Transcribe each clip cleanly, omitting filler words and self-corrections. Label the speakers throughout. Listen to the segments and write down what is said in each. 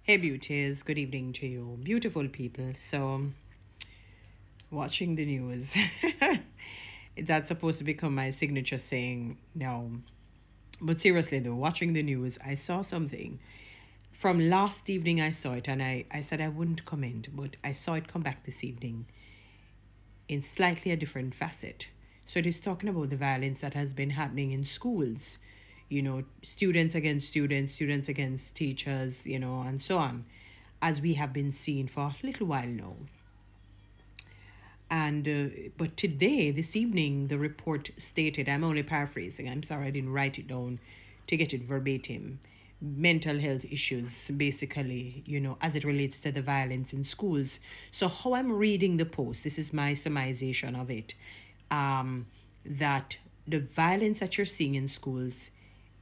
Speaker 1: Hey beauties, good evening to you, beautiful people. So, watching the news, that's supposed to become my signature saying now. But seriously though, watching the news, I saw something from last evening. I saw it and I said I wouldn't comment, but I saw it come back this evening in slightly a different facet. So it is talking about the violence that has been happening in schools, students against students, students against teachers, and so on, as we have been seeing for a little while now. And but today, this evening, the report stated, I'm only paraphrasing, I'm sorry I didn't write it down to get it verbatim, mental health issues, basically, as it relates to the violence in schools. So how I'm reading the post, this is my summarization of it, that the violence that you're seeing in schools,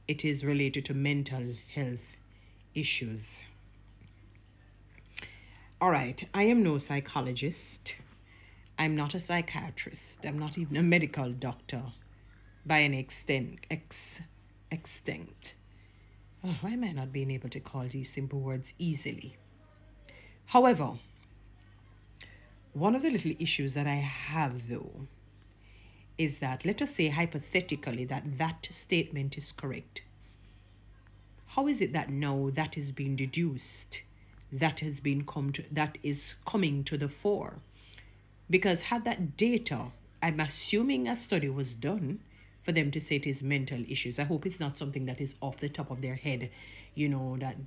Speaker 1: it is related to mental health issues. All right, I am no psychologist. I'm not a psychiatrist. I'm not even a medical doctor by an extent. Oh, why am I not being able to call these simple words easily? However, one of the little issues that I have, though, is that, let us say hypothetically that statement is correct. How is it that now that is being deduced, that is coming to the fore? Because had that data, I'm assuming a study was done for them to say it is mental issues. I hope it's not something that is off the top of their head, that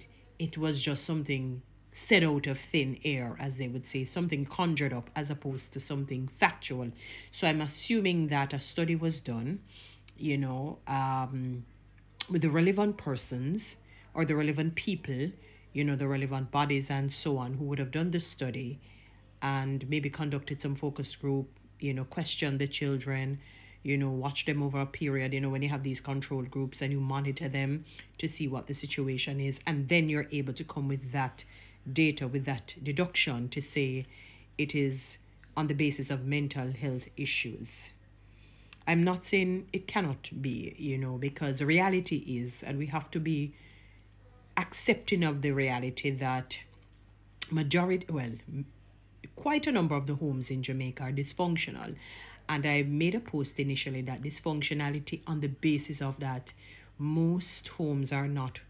Speaker 1: it was just something said out of thin air, as they would say, something conjured up as opposed to something factual. So I'm assuming that a study was done, with the relevant persons or the relevant people, the relevant bodies and so on, who would have done the study and maybe conducted some focus group, questioned the children, watch them over a period, when you have these controlled groups and you monitor them to see what the situation is. And then you're able to come with that data, with that deduction to say it is on the basis of mental health issues. I'm not saying it cannot be, because the reality is, and we have to be accepting of the reality that quite a number of the homes in Jamaica are dysfunctional. And I made a post initially that dysfunctionality on the basis of that most homes are not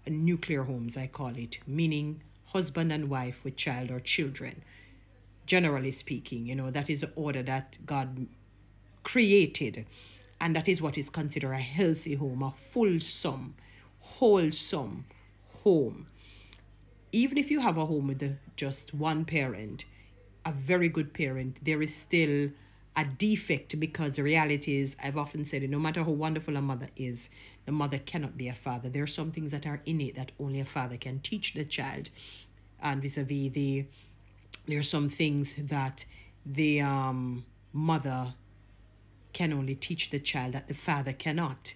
Speaker 1: nuclear homes, I call it, meaning husband and wife with child or children. Generally speaking, that is the order that God created. And that is what is considered a healthy home, a fulsome, wholesome home. Even if you have a home with just one parent, a very good parent, there is still a defect, because the reality is, I've often said it, no matter how wonderful a mother is, the mother cannot be a father. There are some things that are innate that only a father can teach the child. And vis-a-vis there are some things that the mother can only teach the child that the father cannot.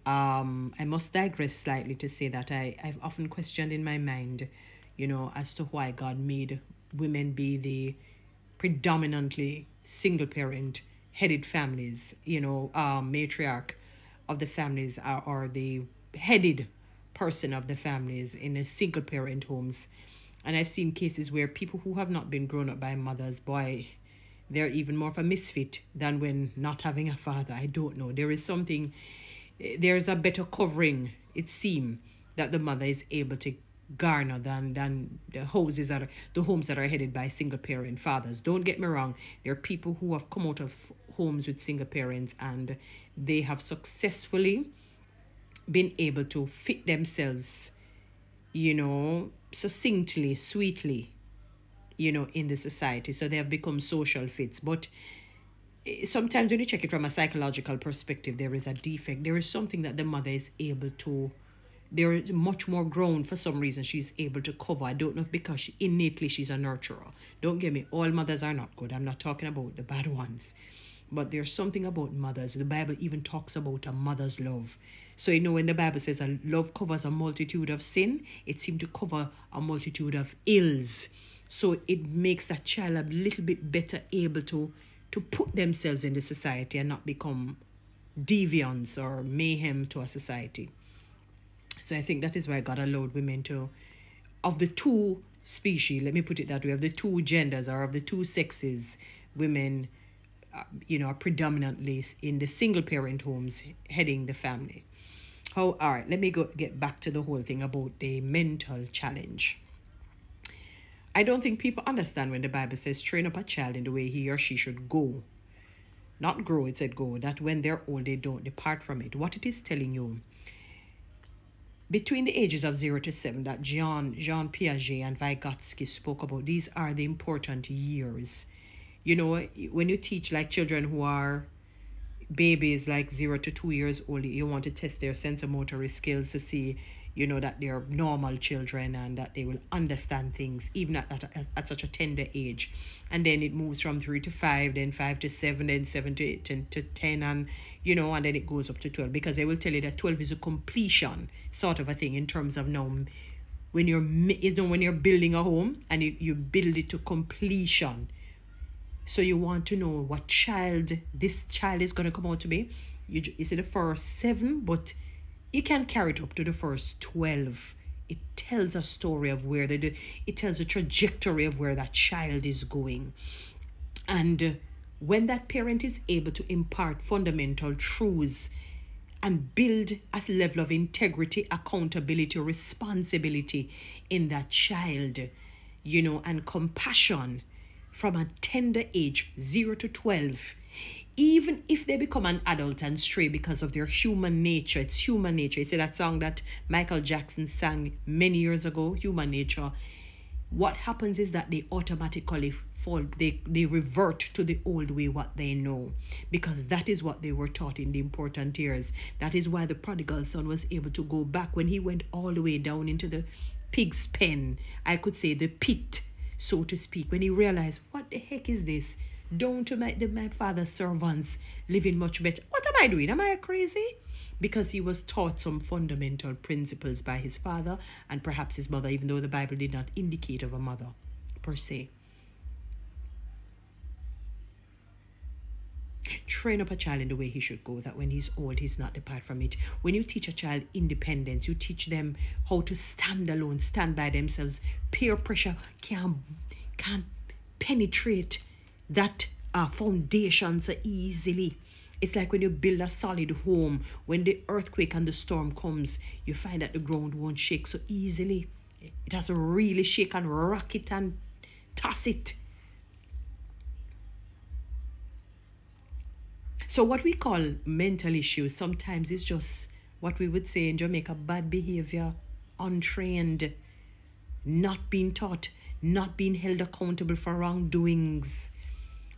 Speaker 1: I must digress slightly to say that I've often questioned in my mind, as to why God made women be the predominantly single parent headed families, matriarch of the families, or the headed person of the families in a single parent homes. And I've seen cases where people who have not been grown up by mothers, boy, they're even more of a misfit than when not having a father. I don't know. There's a better covering, it seems, that the mother is able to garner than the homes that are headed by single parent fathers. Don't get me wrong, there are people who have come out of homes with single parents and they have successfully been able to fit themselves, succinctly, sweetly, in the society. So they have become social fits. But sometimes when you check it from a psychological perspective, there is a defect. There is something that the mother is able to, there is much more grown for some reason she's able to cover. I don't know if because innately she's a nurturer. Don't get me, all mothers are not good. I'm not talking about the bad ones. But there's something about mothers. The Bible even talks about a mother's love. So, when the Bible says a love covers a multitude of sin, it seems to cover a multitude of ills. So it makes that child a little bit better able to put themselves in the society and not become deviance or mayhem to a society. So I think that is why God allowed women to of the two species, let me put it that way, of the two genders or of the two sexes, women, are predominantly in the single parent homes heading the family. All right, let me get back to the whole thing about the mental challenge. I don't think people understand when the Bible says train up a child in the way he or she should go. Not grow, it said go. That when they're old, they don't depart from it. What it is telling you, between the ages of 0 to 7, that Jean Piaget and Vygotsky spoke about, these are the important years. When you teach like children who are babies, like 0 to 2 years old, you want to test their sensomotor skills to see, that they're normal children and that they will understand things even at such a tender age. And then it moves from 3 to 5, then 5 to 7, then 7 to 8, 10 to 10, and and then it goes up to 12, because they will tell you that 12 is a completion sort of a thing in terms of now when you're building a home and you build it to completion. So you want to know what this child is going to come out to be. You see the first 7, but you can carry it up to the first 12. It tells a story of where it tells a trajectory of where that child is going. And when that parent is able to impart fundamental truths and build a level of integrity, accountability, responsibility in that child, and compassion from a tender age, 0 to 12, even if they become an adult and stray because of their human nature. It's human nature. You see that song that Michael Jackson sang many years ago, Human Nature. What happens is that they automatically fall, they revert to the old way, what they know, because that is what they were taught in the important years. That is why the prodigal son was able to go back when he went all the way down into the pig's pen, I could say the pit, so to speak, when he realized, what the heck is this? Down to my father's servants living much better. What am I doing? Am I crazy? Because he was taught some fundamental principles by his father and perhaps his mother, even though the Bible did not indicate of a mother per se. Train up a child in the way he should go, that when he's old, he's not depart from it. When you teach a child independence, you teach them how to stand alone, stand by themselves. Peer pressure can't penetrate that foundation so easily. It's like when you build a solid home, when the earthquake and the storm comes, you find that the ground won't shake so easily. It has to really shake and rock it and toss it. So what we call mental issues sometimes is just what we would say in Jamaica, bad behavior, untrained, not being taught, not being held accountable for wrongdoings,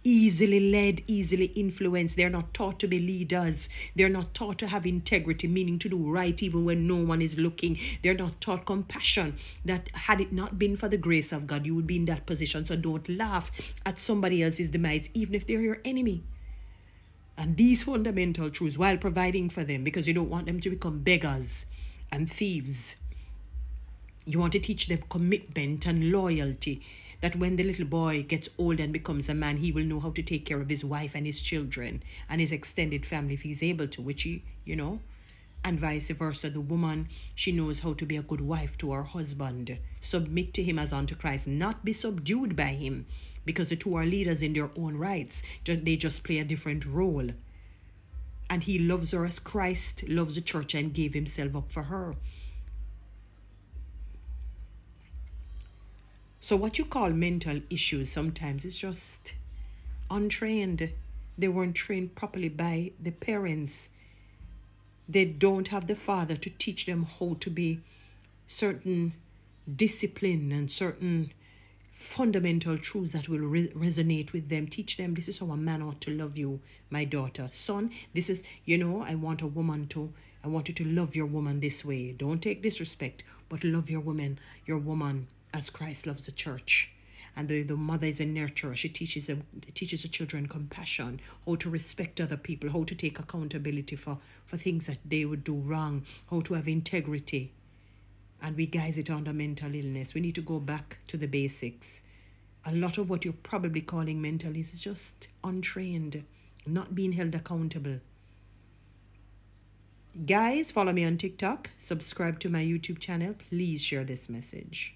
Speaker 1: easily led, easily influenced. They're not taught to be leaders. They're not taught to have integrity, meaning to do right even when no one is looking. They're not taught compassion, that had it not been for the grace of God, you would be in that position. So don't laugh at somebody else's demise, even if they're your enemy. And these fundamental truths, while providing for them, because you don't want them to become beggars and thieves, you want to teach them commitment and loyalty, that when the little boy gets old and becomes a man, he will know how to take care of his wife and his children and his extended family if he's able to, which he, and vice versa. The woman, she knows how to be a good wife to her husband, submit to him as unto Christ, not be subdued by him, because the two are leaders in their own rights. They just play a different role. And he loves her as Christ loves the church and gave himself up for her. So what you call mental issues sometimes is just untrained. They weren't trained properly by the parents. They don't have the father to teach them how to be certain discipline and certain fundamental truths that will resonate with them. Teach them, this is how a man ought to love you, my daughter. Son, this is, I want you to love your woman this way. Don't take disrespect, but love your woman as Christ loves the church. And the mother is a nurturer. She teaches the children compassion, how to respect other people, how to take accountability for things that they would do wrong, how to have integrity. And we guise it under mental illness. We need to go back to the basics. A lot of what you're probably calling mental is just untrained, not being held accountable. Guys, follow me on TikTok. Subscribe to my YouTube channel. Please share this message.